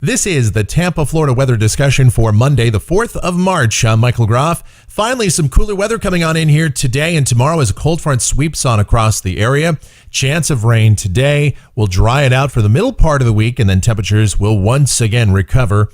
This is the Tampa, Florida weather discussion for Monday, the 4th of March. I'm Michael Groff. Finally, some cooler weather coming on in here today and tomorrow as a cold front sweeps on across the area. Chance of rain today. We'll dry it out for the middle part of the week, and then temperatures will once again recover.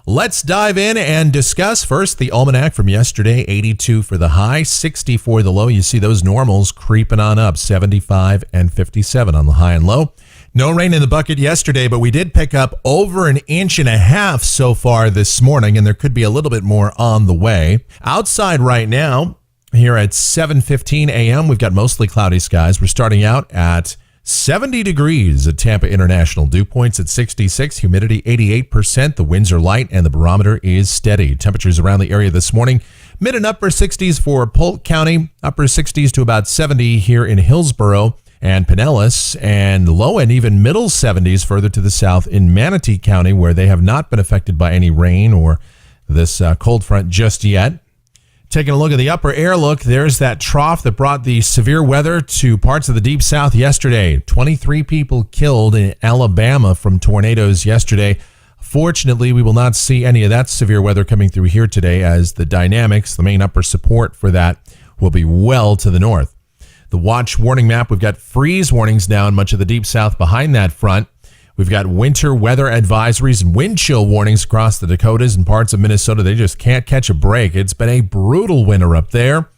Let's dive in and discuss first the almanac from yesterday. 82 for the high, 60 for the low. You see those normals creeping on up, 75 and 57 on the high and low. No rain in the bucket yesterday, but we did pick up over 1.5 inches so far this morning, and there could be a little bit more on the way. Outside right now, here at 7:15 a.m., we've got mostly cloudy skies. We're starting out at 70 degrees at Tampa International. Dew points at 66, humidity 88%. The winds are light and the barometer is steady. Temperatures around the area this morning, mid and upper 60s for Polk County, upper 60s to about 70 here in Hillsborough and Pinellas, and low and even middle 70s further to the south in Manatee County, where they have not been affected by any rain or this cold front just yet. Taking a look at the upper air look, there's that trough that brought the severe weather to parts of the deep south yesterday. 23 people killed in Alabama from tornadoes yesterday. Fortunately, we will not see any of that severe weather coming through here today, as the dynamics, the main upper support for that, will be well to the north. The watch warning map, we've got freeze warnings now in much of the deep south behind that front. We've got winter weather advisories and wind chill warnings across the Dakotas and parts of Minnesota. They just can't catch a break. It's been a brutal winter up there.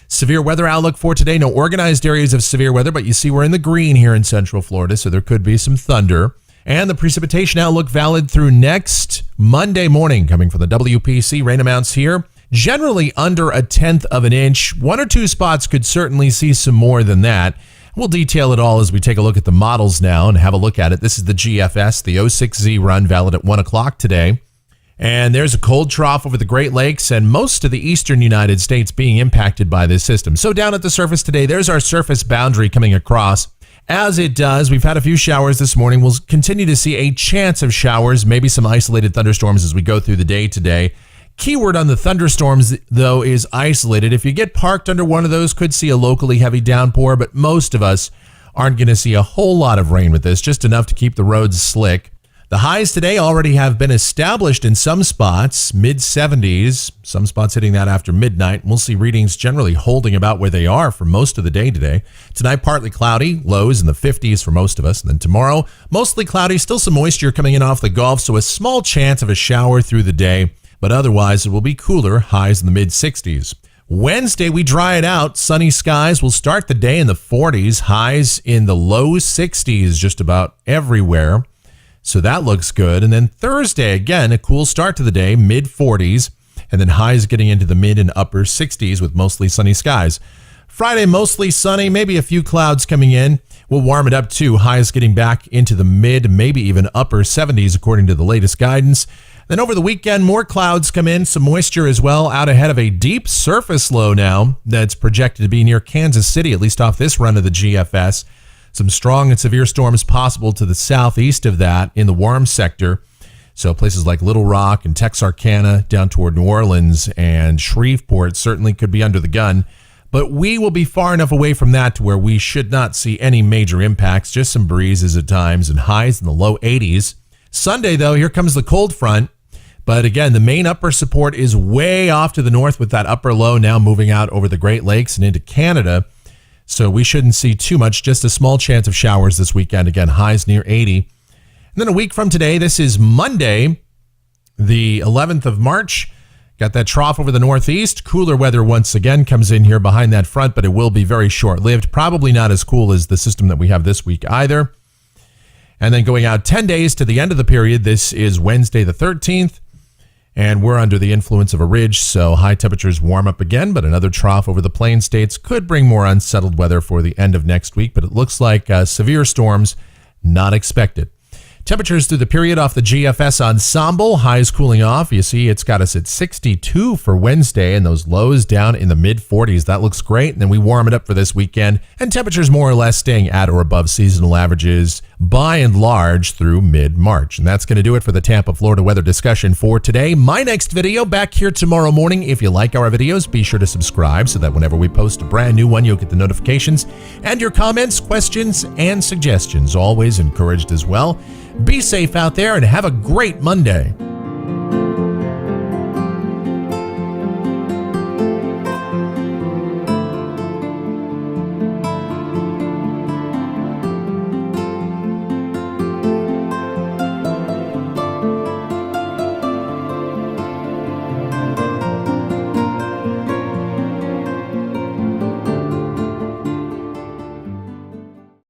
Severe weather outlook for today. No organized areas of severe weather, but you see we're in the green here in central Florida, so there could be some thunder. And the precipitation outlook valid through next Monday morning, coming from the WPC. Rain amounts here generally under 1/10 of an inch. One or two spots could certainly see some more than that. We'll detail it all as we take a look at the models now and have a look at it. This is the GFS, the 06Z run, valid at 1 o'clock today. And there's a cold trough over the Great Lakes and most of the eastern United States being impacted by this system. So down at the surface today, there's our surface boundary coming across. As it does, we've had a few showers this morning. We'll continue to see a chance of showers, maybe some isolated thunderstorms as we go through the day today. Keyword on the thunderstorms, though, is isolated. If you get parked under one of those, could see a locally heavy downpour, but most of us aren't going to see a whole lot of rain with this, just enough to keep the roads slick. The highs today already have been established in some spots, mid-70s, some spots hitting that after midnight. We'll see readings generally holding about where they are for most of the day today. Tonight, partly cloudy, lows in the 50s for most of us. And then tomorrow, mostly cloudy, still some moisture coming in off the Gulf, so a small chance of a shower through the day. But otherwise, it will be cooler, highs in the mid-60s. Wednesday, we dry it out. Sunny skies will start the day in the 40s, highs in the low 60s just about everywhere. So that looks good. And then Thursday, again, a cool start to the day, mid-40s, and then highs getting into the mid and upper 60s with mostly sunny skies. Friday, mostly sunny, maybe a few clouds coming in. We'll warm it up too, highs getting back into the mid, maybe even upper 70s according to the latest guidance. Then over the weekend, more clouds come in, some moisture as well, out ahead of a deep surface low now that's projected to be near Kansas City, at least off this run of the GFS. Some strong and severe storms possible to the southeast of that in the warm sector. So places like Little Rock and Texarkana down toward New Orleans and Shreveport certainly could be under the gun. But we will be far enough away from that to where we should not see any major impacts, just some breezes at times and highs in the low 80s. Sunday, though, here comes the cold front. But again, the main upper support is way off to the north with that upper low now moving out over the Great Lakes and into Canada. So we shouldn't see too much, just a small chance of showers this weekend. Again, highs near 80. And then a week from today, this is Monday, the 11th of March. Got that trough over the northeast. Cooler weather once again comes in here behind that front, but it will be very short-lived. Probably not as cool as the system that we have this week either. And then going out 10 days to the end of the period, this is Wednesday the 13th. And we're under the influence of a ridge, so high temperatures warm up again, but another trough over the plain states could bring more unsettled weather for the end of next week, but it looks like severe storms not expected. Temperatures through the period off the GFS ensemble, highs cooling off. You see it's got us at 62 for Wednesday and those lows down in the mid-40s. That looks great. And then we warm it up for this weekend and temperatures more or less staying at or above seasonal averages by and large through mid-March. And that's going to do it for the Tampa, Florida weather discussion for today. My next video back here tomorrow morning. If you like our videos, be sure to subscribe so that whenever we post a brand new one, you'll get the notifications. And your comments, questions, and suggestions always encouraged as well. Be safe out there and have a great Monday.